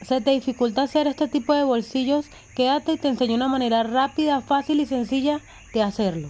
se te dificulta hacer este tipo de bolsillos, quédate y te enseño una manera rápida, fácil y sencilla de hacerlo.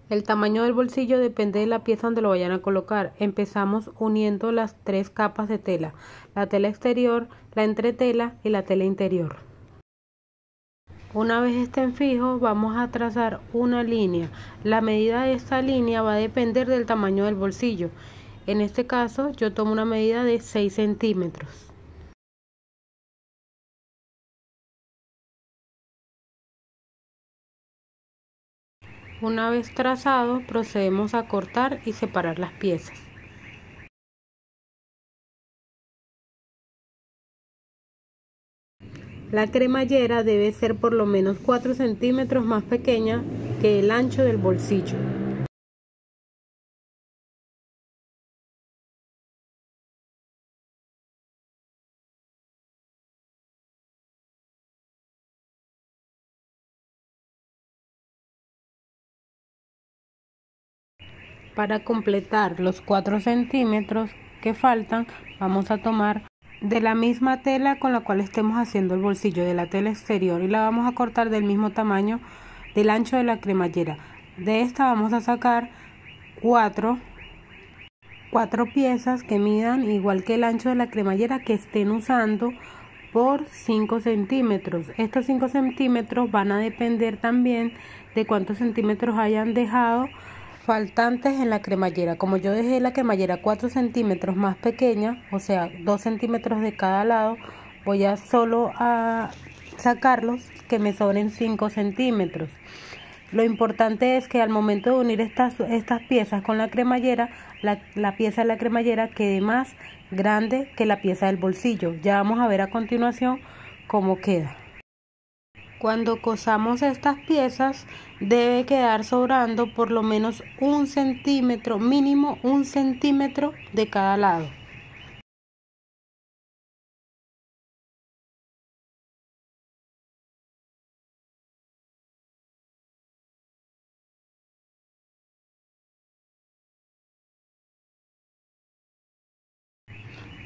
El tamaño del bolsillo depende de la pieza donde lo vayan a colocar. Empezamos uniendo las 3 capas de tela: la tela exterior, la entretela y la tela interior. Una vez estén fijos, vamos a trazar una línea. La medida de esta línea va a depender del tamaño del bolsillo. En este caso, yo tomo una medida de 6 centímetros. Una vez trazado, procedemos a cortar y separar las piezas. La cremallera debe ser por lo menos 4 centímetros más pequeña que el ancho del bolsillo. Para completar los 4 centímetros que faltan, vamos a tomar de la misma tela con la cual estemos haciendo el bolsillo, de la tela exterior, y la vamos a cortar del mismo tamaño del ancho de la cremallera. De esta vamos a sacar cuatro piezas que midan igual que el ancho de la cremallera que estén usando por 5 centímetros. Estos 5 centímetros van a depender también de cuántos centímetros hayan dejado faltantes en la cremallera. Como yo dejé la cremallera 4 centímetros más pequeña, o sea 2 centímetros de cada lado, voy a solo a sacarlos que me sobren 5 centímetros. Lo importante es que al momento de unir estas piezas con la cremallera, la pieza de la cremallera quede más grande que la pieza del bolsillo. Ya vamos a ver a continuación cómo queda. Cuando cosamos estas piezas debe quedar sobrando por lo menos 1 centímetro, mínimo 1 centímetro de cada lado.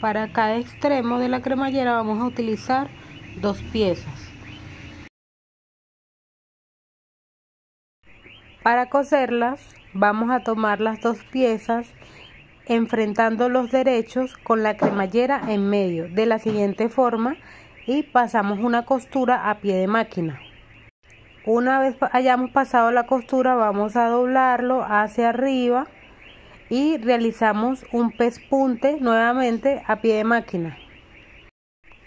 Para cada extremo de la cremallera vamos a utilizar 2 piezas. Para coserlas vamos a tomar las 2 piezas enfrentando los derechos con la cremallera en medio de la siguiente forma y pasamos una costura a pie de máquina. Una vez hayamos pasado la costura vamos a doblarlo hacia arriba y realizamos un pespunte nuevamente a pie de máquina.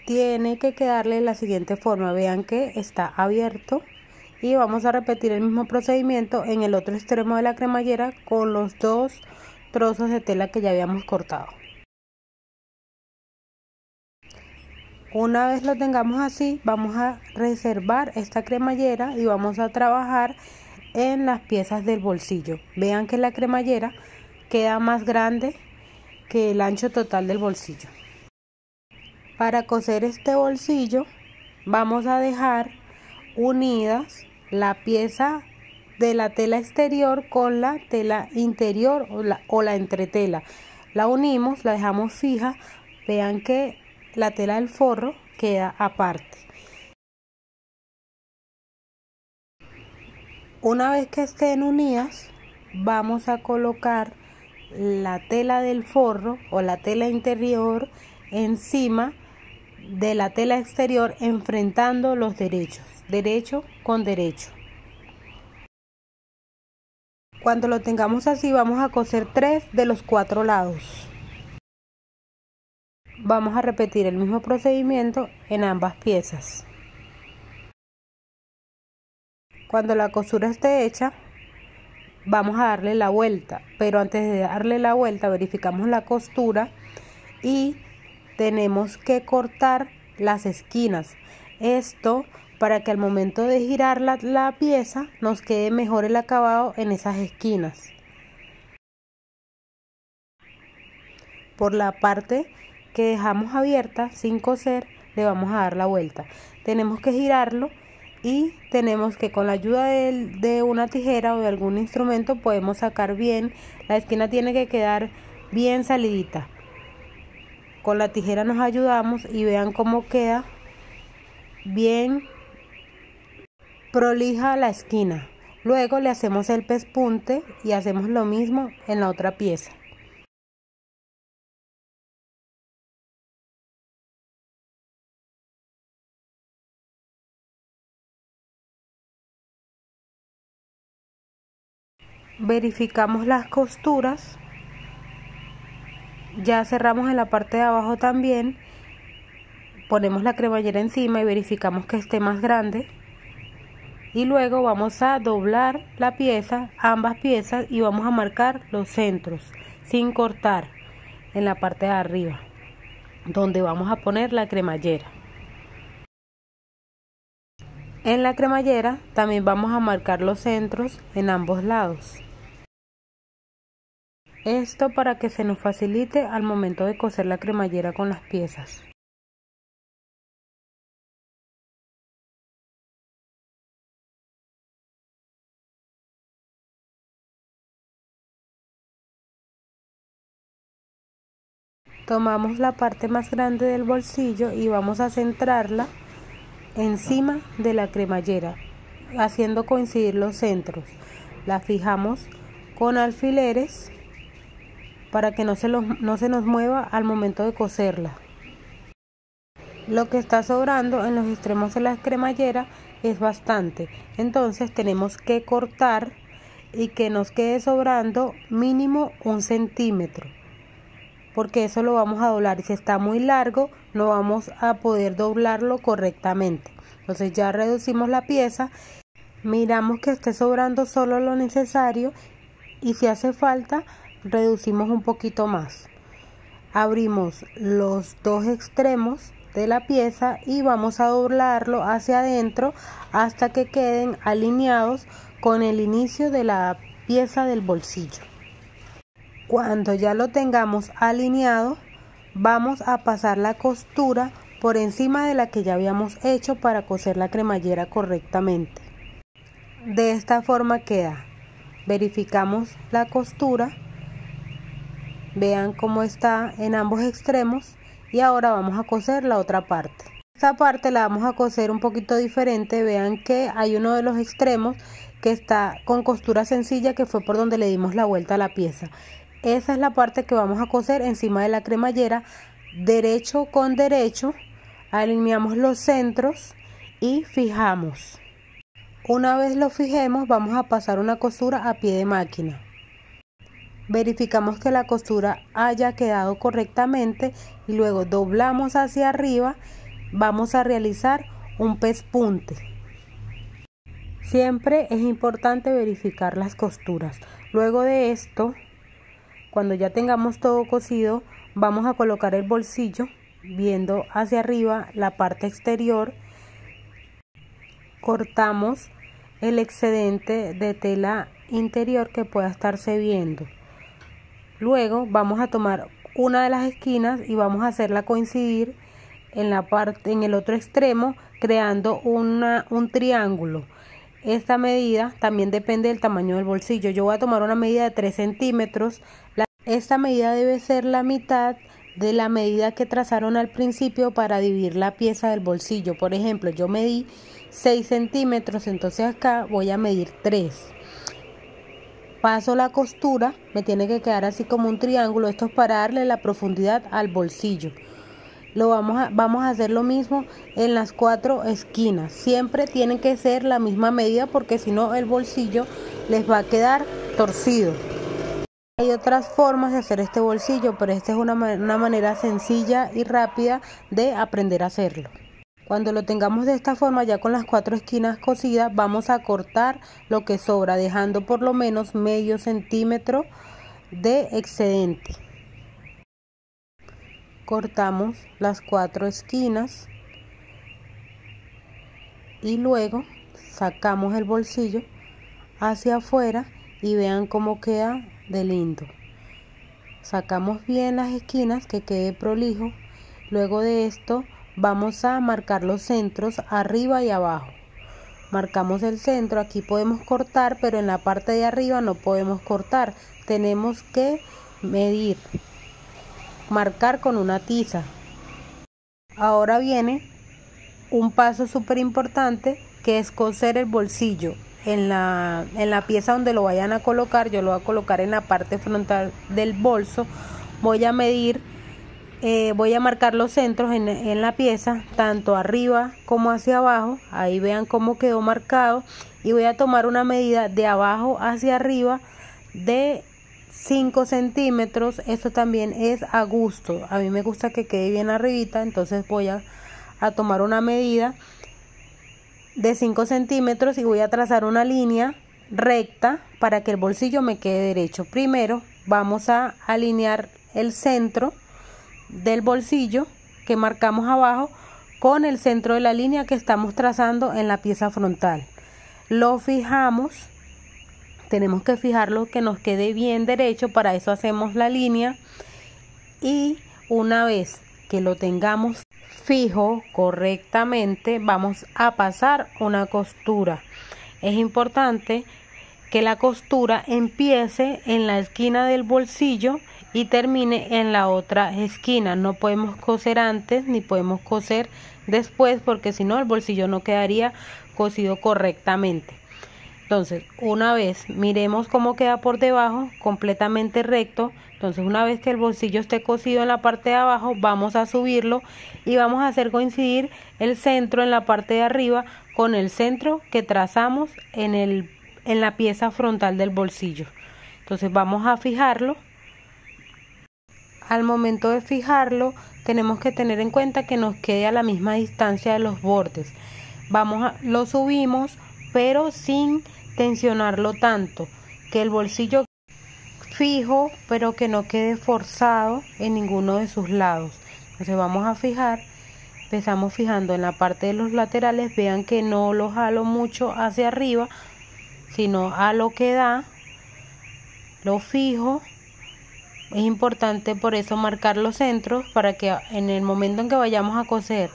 Tiene que quedarle la siguiente forma, vean que está abierto. Y vamos a repetir el mismo procedimiento en el otro extremo de la cremallera con los 2 trozos de tela que ya habíamos cortado. Una vez lo tengamos así, vamos a reservar esta cremallera y vamos a trabajar en las piezas del bolsillo. Vean que la cremallera queda más grande que el ancho total del bolsillo. Para coser este bolsillo vamos a dejar unidas la pieza de la tela exterior con la tela interior o la entretela. La unimos, la dejamos fija. Vean que la tela del forro queda aparte. Una vez que estén unidas, vamos a colocar la tela del forro o la tela interior encima de la tela exterior, enfrentando los derechos, derecho con derecho. Cuando lo tengamos así, vamos a coser 3 de los 4 lados. Vamos a repetir el mismo procedimiento en ambas piezas. Cuando la costura esté hecha, vamos a darle la vuelta, pero antes de darle la vuelta verificamos la costura y tenemos que cortar las esquinas. Esto para que al momento de girar la pieza nos quede mejor el acabado en esas esquinas. Por la parte que dejamos abierta sin coser le vamos a dar la vuelta. Tenemos que girarlo y tenemos que, con la ayuda de una tijera o de algún instrumento, podemos sacar bien. La esquina tiene que quedar bien salidita. con la tijera nos ayudamos y vean cómo queda bien prolija la esquina. Luego le hacemos el pespunte y hacemos lo mismo en la otra pieza. Verificamos las costuras. Ya cerramos en la parte de abajo también. Ponemos la cremallera encima y verificamos que esté más grande. Y luego vamos a doblar la pieza, ambas piezas, y vamos a marcar los centros sin cortar en la parte de arriba, donde vamos a poner la cremallera. En la cremallera también vamos a marcar los centros en ambos lados. Esto para que se nos facilite al momento de coser la cremallera con las piezas. Tomamos la parte más grande del bolsillo y vamos a centrarla encima de la cremallera, haciendo coincidir los centros. La fijamos con alfileres para que no se nos mueva al momento de coserla. Lo que está sobrando en los extremos de la cremallera es bastante, entonces tenemos que cortar y que nos quede sobrando mínimo 1 centímetro, porque eso lo vamos a doblar y si está muy largo no vamos a poder doblarlo correctamente. Entonces ya reducimos la pieza, miramos que esté sobrando solo lo necesario y si hace falta reducimos un poquito más. Abrimos los dos extremos de la pieza y vamos a doblarlo hacia adentro hasta que queden alineados con el inicio de la pieza del bolsillo. Cuando ya lo tengamos alineado, vamos a pasar la costura por encima de la que ya habíamos hecho para coser la cremallera correctamente. De esta forma queda. Verificamos la costura, vean cómo está en ambos extremos y ahora vamos a coser la otra parte. Esta parte la vamos a coser un poquito diferente, vean que hay uno de los extremos que está con costura sencilla, que fue por donde le dimos la vuelta a la pieza. Esa es la parte que vamos a coser encima de la cremallera, derecho con derecho, alineamos los centros y fijamos. Una vez lo fijemos, vamos a pasar una costura a pie de máquina. Verificamos que la costura haya quedado correctamente y luego doblamos hacia arriba, vamos a realizar un pespunte. Siempre es importante verificar las costuras. Luego de esto, cuando ya tengamos todo cosido, vamos a colocar el bolsillo viendo hacia arriba la parte exterior. Cortamos el excedente de tela interior que pueda estarse viendo. Luego vamos a tomar una de las esquinas y vamos a hacerla coincidir en el otro extremo, creando un triángulo. Esta medida también depende del tamaño del bolsillo. Yo voy a tomar una medida de 3 centímetros. Esta medida debe ser la mitad de la medida que trazaron al principio para dividir la pieza del bolsillo. Por ejemplo, yo medí 6 centímetros, entonces acá voy a medir 3. Paso la costura, me tiene que quedar así como un triángulo. Esto es para darle la profundidad al bolsillo. Vamos a hacer lo mismo en las 4 esquinas. Siempre tienen que ser la misma medida porque si no el bolsillo les va a quedar torcido. Hay otras formas de hacer este bolsillo, pero esta es una manera sencilla y rápida de aprender a hacerlo. Cuando lo tengamos de esta forma, ya con las 4 esquinas cosidas, vamos a cortar lo que sobra, dejando por lo menos medio centímetro de excedente. Cortamos las 4 esquinas y luego sacamos el bolsillo hacia afuera y vean cómo queda de lindo. Sacamos bien las esquinas, que quede prolijo. Luego de esto vamos a marcar los centros arriba y abajo. Marcamos el centro, aquí podemos cortar, pero en la parte de arriba no podemos cortar, tenemos que medir. marcar con una tiza. Ahora viene un paso súper importante, que es coser el bolsillo. En la pieza donde lo vayan a colocar, yo lo voy a colocar en la parte frontal del bolso. Voy a medir, voy a marcar los centros en la pieza, tanto arriba como hacia abajo. Ahí vean cómo quedó marcado. Y voy a tomar una medida de abajo hacia arriba de 5 centímetros. Esto también es a gusto. A mí me gusta que quede bien arribita, entonces voy a tomar una medida de 5 centímetros y voy a trazar una línea recta para que el bolsillo me quede derecho. Primero vamos a alinear el centro del bolsillo que marcamos abajo con el centro de la línea que estamos trazando en la pieza frontal. Lo fijamos, tenemos que fijarlo que nos quede bien derecho, para eso hacemos la línea, y una vez que lo tengamos fijo correctamente, vamos a pasar una costura. Es importante que la costura empiece en la esquina del bolsillo y termine en la otra esquina. No podemos coser antes ni podemos coser después, porque si no el bolsillo no quedaría cosido correctamente. Entonces, una vez miremos cómo queda por debajo, completamente recto. Entonces, una vez que el bolsillo esté cosido en la parte de abajo, vamos a subirlo y vamos a hacer coincidir el centro en la parte de arriba con el centro que trazamos en la pieza frontal del bolsillo. Entonces, vamos a fijarlo. Al momento de fijarlo, tenemos que tener en cuenta que nos quede a la misma distancia de los bordes. Lo subimos, pero sin tensionarlo tanto, que el bolsillo fijo, pero que no quede forzado en ninguno de sus lados. Entonces vamos a fijar, empezamos fijando en la parte de los laterales. Vean que no lo jalo mucho hacia arriba, sino a lo que da, lo fijo. Es importante por eso marcar los centros, para que en el momento en que vayamos a coser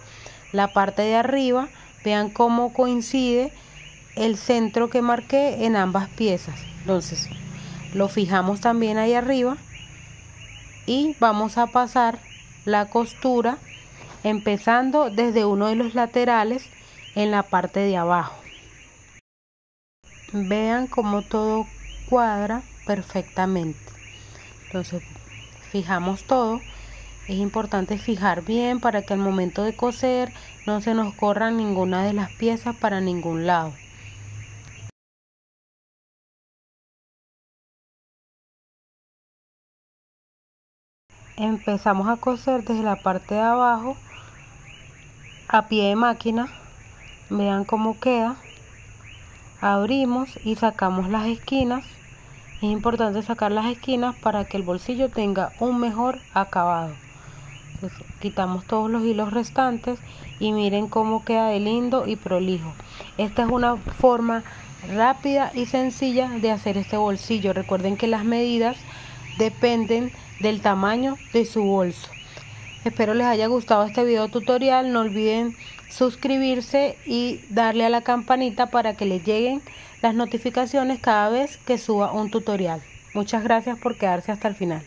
la parte de arriba, vean cómo coincide el centro que marqué en ambas piezas. Entonces lo fijamos también ahí arriba y vamos a pasar la costura empezando desde uno de los laterales en la parte de abajo. Vean cómo todo cuadra perfectamente. Entonces fijamos todo. Es importante fijar bien para que al momento de coser no se nos corra ninguna de las piezas para ningún lado. Empezamos a coser desde la parte de abajo a pie de máquina. Vean cómo queda. Abrimos y sacamos las esquinas. Es importante sacar las esquinas para que el bolsillo tenga un mejor acabado. Entonces, quitamos todos los hilos restantes y miren cómo queda de lindo y prolijo. Esta es una forma rápida y sencilla de hacer este bolsillo. Recuerden que las medidas dependen del tamaño de su bolso. Espero les haya gustado este video tutorial. No olviden suscribirse y darle a la campanita para que les lleguen las notificaciones cada vez que suba un tutorial. Muchas gracias por quedarse hasta el final.